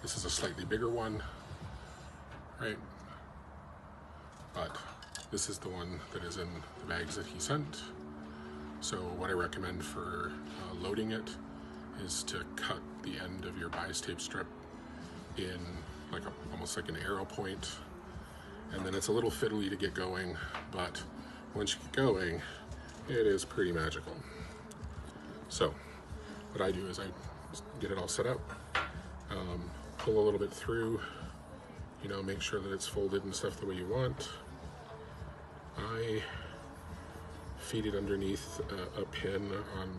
This is a slightly bigger one, right? But this is the one that is in the bags that he sent. So what I recommend for loading it is to cut the end of your bias tape strip in like almost like an arrow point, and then it's a little fiddly to get going, but once you get going, it is pretty magical. So what I do is I get it all set up, pull a little bit through, you know, make sure that it's folded and stuff the way you want. I feed it underneath a pin on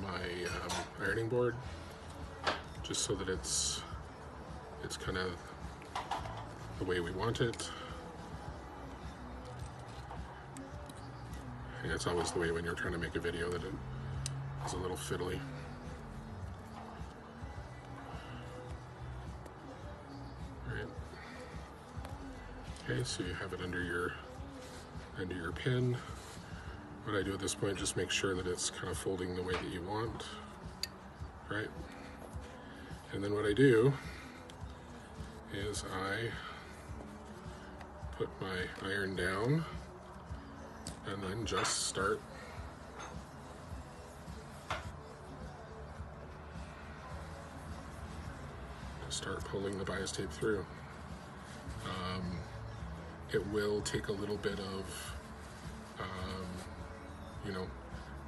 my ironing board, just so that it's kind of the way we want it. And it's always the way when you're trying to make a video that it is a little fiddly. Right. Okay, so you have it under your pin. What I do at this point, just make sure that it's kind of folding the way that you want, right? And then what I do is I put my iron down and then just start pulling the bias tape through. It will take a little bit of you know,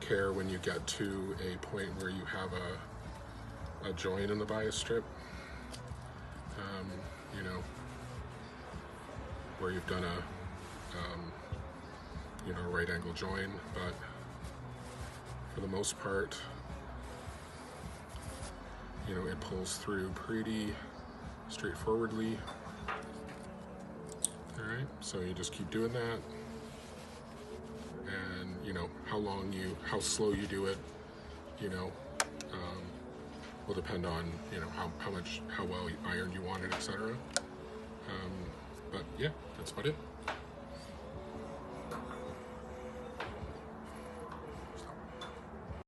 care when you get to a point where you have a join in the bias strip, you know, where you've done a you know, right angle join, but for the most part, you know, it pulls through pretty straightforwardly. All right, so you just keep doing that, and you know, how slow you do it, you know, will depend on, you know, how well ironed you want it, etc. But yeah, that's about it.